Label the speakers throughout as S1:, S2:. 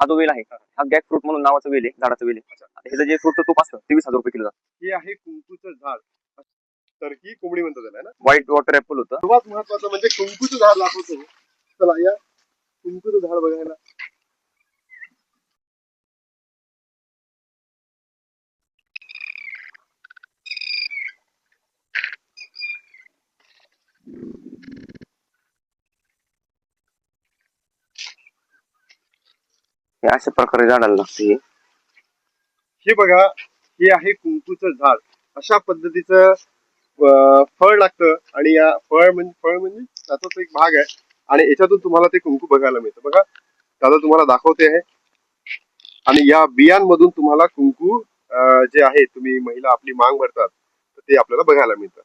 S1: हा जो वेल आहे हा गॅक फ्रूट म्हणून नावाचा वेल आहे, झाडाचा वेल आहे. ह्याचं जे फ्रूटचं तूप असतं ते 20,000 रुपये किलो जातं.
S2: हे आहे कुंकूचं झाड, टर्की कोंबडी म्हणतात त्याला ना.
S1: व्हाईट वॉटर ऍपल होतं.
S2: सर्वात महत्वाचं म्हणजे कुंकूचं झाड दाखवतो. चला या कुंकूचं झाड बघायला.
S1: हे अशा प्रकारे झाडाला लागते.
S2: हे बघा, हे आहे कुंकूचं झाड. अशा पद्धतीचं फळ लागतं आणि या फळ म्हणजे त्याचाच एक भाग आहे आणि याच्यातून तुम्हाला ते कुंकू बघायला मिळतं. बघा दादा तुम्हाला दाखवते आहे आणि या बियांमधून तुम्हाला कुंकू जे आहे, तुम्ही महिला आपली मांग भरतात तर ते आपल्याला बघायला मिळतं.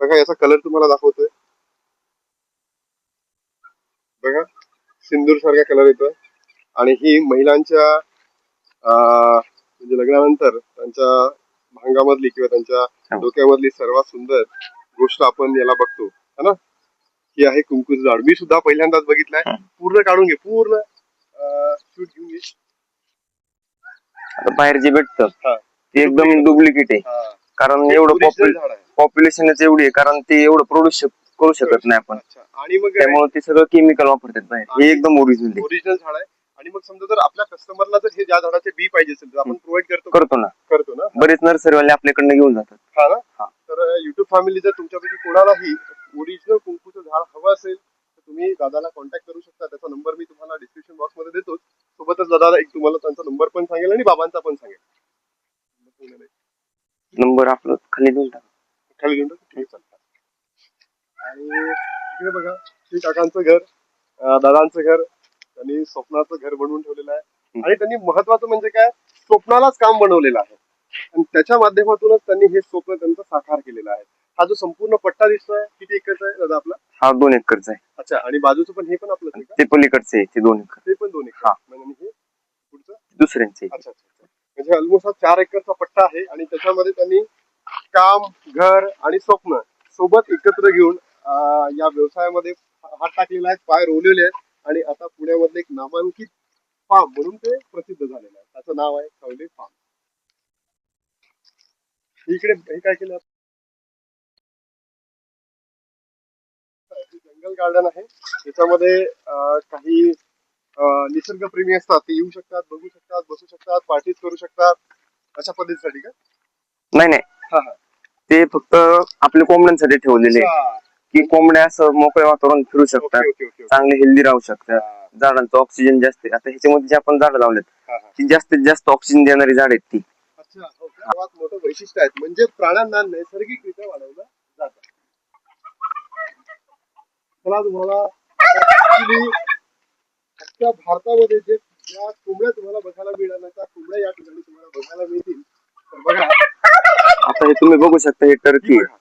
S2: बघा याचा कलर तुम्हाला दाखवतोय. बघा सिंदूर सारखा कलर येतोय आणि ही महिलांच्या म्हणजे लग्नानंतर त्यांच्या भांगामधली किंवा त्यांच्या डोक्यामधली सर्वात सुंदर गोष्ट आपण याला बघतो है ना. ही आहे कुंकूचं झाड. मी सुद्धा पहिल्यांदाच बघितलंय. पूर्ण काढून घे, पूर्ण शूट घेऊन घे.
S1: आता बाहेर जे भेटतं ते एकदम डुप्लिकेट आहे, कारण एवढं पॉप्युलेशनच एवढी आहे, कारण ते एवढं प्रोड्यूस करू शकत नाही आपण.
S2: आणि मग
S1: त्यामुळे ते सगळं केमिकल वापरतात बाहेर. हे एकदम ओरिजिनल
S2: झाड आहे. आणि मग समजा जर आपल्या कस्टमरला जर हे ज्या झाडाचे बी पाहिजे असेल तर आपण प्रोव्हाइड करतो ना.
S1: बरेच नर्सरीवाले आपल्याकडनं घेऊन जातात.
S2: हा ना. तर युट्यूब फॅमिली जर तुमच्यापैकी कोणालाही ओरिजिनल कुंकूचं झाड हवं असेल तर तुम्ही दादाला कॉन्टॅक्ट करू शकता. त्याचा नंबर मी तुम्हाला डिस्क्रिप्शन बॉक्स मध्ये देतो. सोबतच दादा एक तुम्हाला त्यांचा नंबर पण सांगेल आणि बाबांचा पण सांगेल.
S1: नंबर आपलं खाली देऊन टाका.
S2: खाली देऊन टाका. आणि इकडे बघा हे काकांचं घर, दादांचं घर, त्यांनी स्वप्नाचं घर बनवून ठेवलेलं आहे. आणि त्यांनी महत्वाचं म्हणजे काय, स्वप्नालाच काम बनवलेलं आहे आणि त्याच्या माध्यमातूनच त्यांनी हे स्वप्न त्यांचं साकार केलेलं आहे. हा जो संपूर्ण पट्टा दिसतोय किती एकरचा आहे दादा आपला?
S1: हा 2 एकरचा आहे.
S2: अच्छा. आणि बाजूचं पण हे पण आपलं आहे का?
S1: ते पलीकडचे आहे ते 2 एकर.
S2: ते पण 2 एकर. आणि हे पुढचं
S1: दुसऱ्यांचे.
S2: अच्छा अच्छा. म्हणजे ऑलमोस्ट हा 4 एकरचा पट्टा आहे आणि त्याच्यामध्ये त्यांनी काम, घर आणि स्वप्न सोबत एकत्र घेऊन या व्यवसायामध्ये हात टाकलेला आहे, पाय रोवलेले आहेत आणि आता पुण्यामधले एक नामांकित फार्म म्हणून ते प्रसिद्ध झालेलं आहे. त्याचं नाव आहे खवले फार्म. इकडे हे काय केलं, जंगल गार्डन आहे. त्याच्यामध्ये काही निसर्गप्रेमी असतात, ते येऊ शकतात, बघू शकतात, बसू शकतात, पार्टीज करू शकतात. अशा पद्धतीसाठी का?
S1: नाही ते फक्त आपल्या कोंबड्यांसाठी ठेवलेले, की कोंबड्या असं मोकळ्या वातावरण फिरू शकतात, चांगले हेल्दी राहू शकतात. झाडांचं ऑक्सिजन जास्त आहे. आता ह्याच्यामध्ये जे आपण झाडं लावलेत ती जास्तीत जास्त ऑक्सिजन देणारी झाड आहेत ती.
S2: अच्छा. सर्वात मोठं वैशिष्ट्य आहे म्हणजे प्राण्यांना नैसर्गिकरित्या वाढवलं जातं. मला तुम्हाला अख्ख्या भारतामध्ये जे ज्या कोंबड्या तुम्हाला बघायला मिळणार नाही त्या कोंबड्या या ठिकाणी तुम्हाला बघायला मिळतील. तर बघा
S1: आता हे तुम्ही बघू शकता, हे टर्की आहे.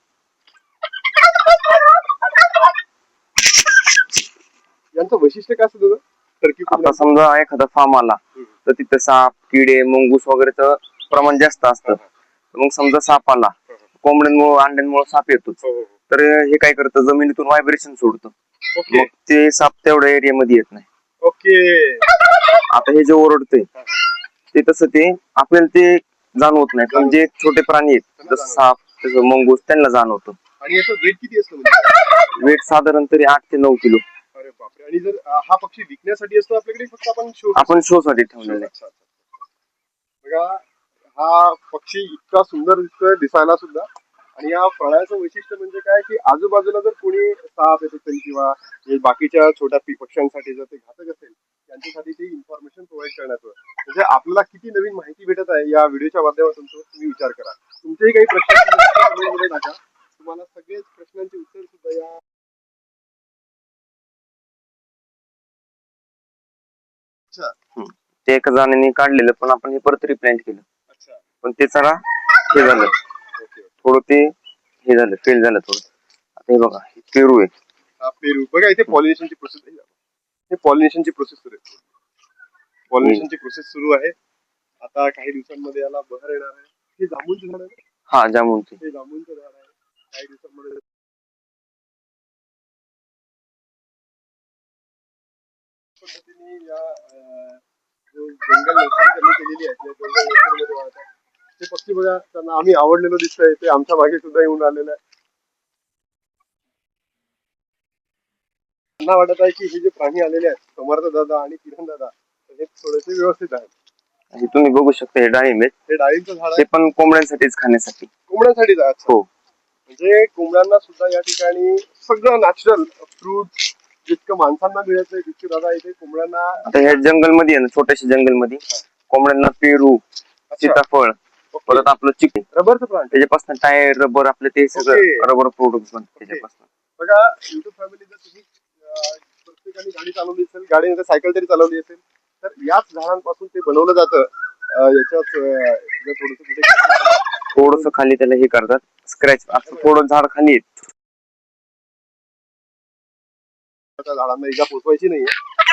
S2: यांचं वैशिष्ट्य काय असतं टर्की?
S1: आता समजा एखादा फार्म आला तर तिथे साप, किडे, मंगूस वगैरेचं प्रमाण जास्त असतं. मग समजा साप आला, कोंबड्यांमुळे अंड्यांमुळे साप येतो, तर हे काय करतं, जमिनीतून व्हायब्रेशन सोडतं, मग ते साप तेवढ्या एरियामध्ये येत नाही.
S2: ओके.
S1: आता हे जे ओरडते ते तसं ते आपल्याला ते जाणवत नाही, पण जे छोटे प्राणी आहेत जसं साप, तसं मंगूस, त्यांना जाणवतं.
S2: आणि याचं वेट किती असतं?
S1: वेट साधारण तरी 8 ते 9 किलो.
S2: अरे बापरे. आणि जर हा पक्षी विकण्यासाठी असतो आपल्याकडे, फक्त
S1: आपण शो साठी ठेवलेला आहे.
S2: बघा हा पक्षी इतका सुंदर दिसतोय दिसायला सुद्धा. आणि या फळाचं वैशिष्ट्य म्हणजे काय, की आजूबाजूला जर कोणी साप येत असेल किंवा बाकीच्या छोट्या पक्ष्यांसाठी जर ते घातक असेल त्यांच्यासाठी ती इन्फॉर्मेशन प्रोव्हाइड करण्याचं, म्हणजे आपल्याला किती नवीन माहिती भेटत आहे या व्हिडिओच्या माध्यमातून. तुम्ही विचार करा. तुमचेही काही प्रश्न टाका, तुम्हाला सगळेच प्रश्नांचे उत्तर सुद्धा या
S1: ते एका जणांनी काढलेलं, पण आपण हे परत रिप्लांट केलं. पण ते जरा हे झालं थोडं, ते हे झालं, फेल झालं थोडं. आता हे बघा, पेरू आहे.
S2: पेरू बघा, इथे पॉलिनेशनची प्रोसेस आहे. हे पॉलिनेशनची प्रोसेस सुरू आहे. पॉलिनेशनची प्रोसेस सुरू आहे. आता काही दिवसांमध्ये याला बहर येणार आहे. हे जांभूळचं झाड आहे.
S1: हा, जांभूळचं.
S2: हे जांभूळचं झाड आहे. काही दिवसांमध्ये पद्धतीने या जंगल नर्सरी त्यांनी केलेली आहे त्या जंगल नर्सरीमध्ये वाढत आहे. ते पक्षी बघा, त्यांना आम्ही आवडलेलो दिसतंय, ते आमच्या मागे सुद्धा येऊन राहिलेलं आहे. त्यांना वाटत आहे की हे जे प्राणी आलेले आहेत, समर्थ दादा आणि किरण दादा, हे थोडेसे व्यवस्थित आहेत.
S1: आणि तुम्ही बघू शकता हे डाळिंब आहेत,
S2: हे डाळिंबचं झाड
S1: ते
S2: आहे,
S1: पण कोंबड्यांसाठीच खाण्यासाठी.
S2: कोंबड्यांसाठीच आहे.
S1: हो,
S2: म्हणजे कोंबड्यांना सुद्धा या ठिकाणी सगळं नॅचरल फ्रूट जितकं माणसांना मिळत नाही तितके दादा इथे कोंबड्यांना.
S1: आता ह्या जंगलमध्ये आहे ना, छोट्याशा जंगलमध्ये कोंबड्यांना पेरू, सीताफळ, परत आपलं चिकन,
S2: रबरचं प्लांट
S1: त्याच्यापासून टायर, रबर, आपलं ते सगळं रबर प्रोडक्ट बनते त्याच्यापासून.
S2: बघा, युट्यूब फॅमिली जर तुम्ही प्रत्येकाने गाडी चालवली असेल, गाडी नंतर सायकल तरी चालवली असेल, तर याच झाडांपासून ते बनवलं जातं. याच्यात
S1: थोडस खाली त्याला हे करतात, स्क्रॅच असं थोडं झाड खाली आहे.
S2: त्या झाडांना इजा पोचवायची नाहीये.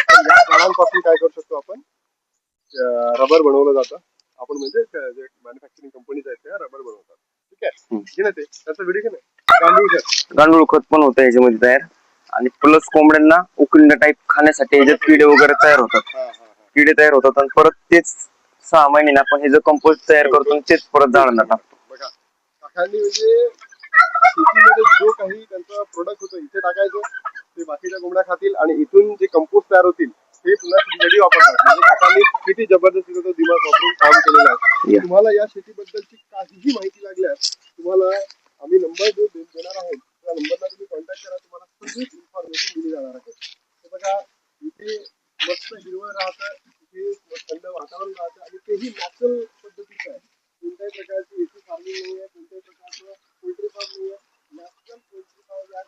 S2: तर या झाडांपासून काय करू शकतो आपण, रबर बनवलं जातं. आपण म्हणजे जे मॅन्युफॅक्चरिंग कंपनीज आहेत त्या रबर बनवतात. ठीक आहे, की नाही, ते त्याचा व्हिडिओ की नाही,
S1: गांडूळ खत पण होतं ह्याच्यामध्ये तयार. आणि प्लस कोंबड्यांना उकळीला टाईप खाण्यासाठी ह्याच्यात किडे वगैरे तयार होतात. किडे तयार होतात आणि परत तेच 6 महिन्याने आपण हे जे कंपोस्ट तयार करतो आणि तेच परत झाडांना टाकतो.
S2: बघा, काकांनी म्हणजे शेतीमध्ये जो काही त्यांचं प्रोडक्ट होतं इथे टाकायचं, ते बाकीच्या कोंबड्या खातील आणि इथून जे कंपोस्ट तयार होतील ते पुन्हा शेतीसाठी वापरतात. म्हणजे काकांनी किती जबरदस्तीचा तो दिमाग वापरून काम केलेलं आहे. तुम्हाला या शेतीबद्दलची काहीही माहिती लागल्यास तुम्हाला आम्ही नंबर देणार आहोत, त्या नंबरला तुम्ही कॉन्टॅक्ट करा, तुम्हाला सगळीच इन्फॉर्मेशन दिली जाणार आहे. तर बघा, इथे मस्त हिरवळ राहतं, इथे थंड वातावरण राहतं आणि तेही नॅचरल पद्धतीचं आहे. कोणत्याही प्रकारची एसी फार्मिंग नाही आहे, कोणत्याही प्रकारचं पोल्ट्री फार्म नाही आहे. नॅचरल पोल्ट्री फार्म या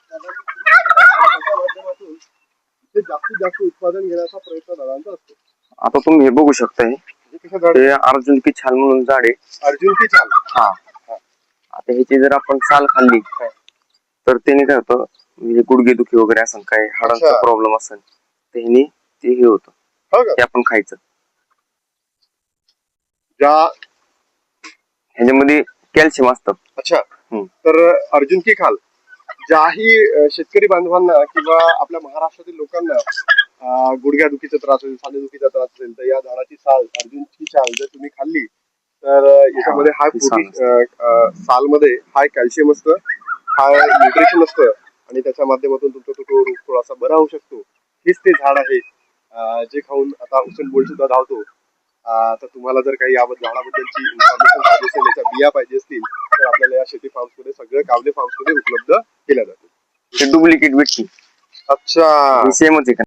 S2: त्याच्या माध्यमातून इथे जास्तीत जास्त उत्पादन घेण्याचा प्रयत्न दादांचा असतो.
S1: आता तुम्ही हे बघू शकता, हे अर्जुन की छाल म्हणून झाड आहे.
S2: अर्जुन की छाल,
S1: हा. आता ह्याची जर आपण साल खाल्ली तर त्याने काय होतं, म्हणजे गुडघेदुखी वगैरे असेल, काय हाडांचा प्रॉब्लेम असेल, त्याने ते हे होतं, ते आपण खायचं. ह्याच्यामध्ये कॅल्शियम असतं.
S2: अच्छा, तर अर्जुन की खाल ज्याही शेतकरी बांधवांना किंवा आपल्या महाराष्ट्रातील लोकांना गुडघ्यादुखीचा त्रास असेल, सांधेदुखीचा त्रास असेल, तर या झाडाची साल, अर्जुनची छाल जर तुम्ही खाल्ली तर याच्यामध्ये हाय प्रोटीन, सालमध्ये हाय कॅल्शियम असतं, हाय न्यूट्रिशन असतं आणि त्याच्या माध्यमातून तुमचा तो रोग थोडासा बरा होऊ शकतो. हेच ते झाड आहे जे खाऊन आता उसेन बोल्ट सुद्धा धावतो. तर तुम्हाला जर काही झाडाबद्दलची इन्फॉर्मेशन पाहिजे असेल, याच्या बिया पाहिजे असतील, तर आपल्याला या शेती फार्म्स मध्ये, सगळ्या कावले फार्म्स मध्ये उपलब्ध केल्या जातील.
S1: डुप्लिकेट भेटते.
S2: अच्छा,
S1: सेमच आहे का?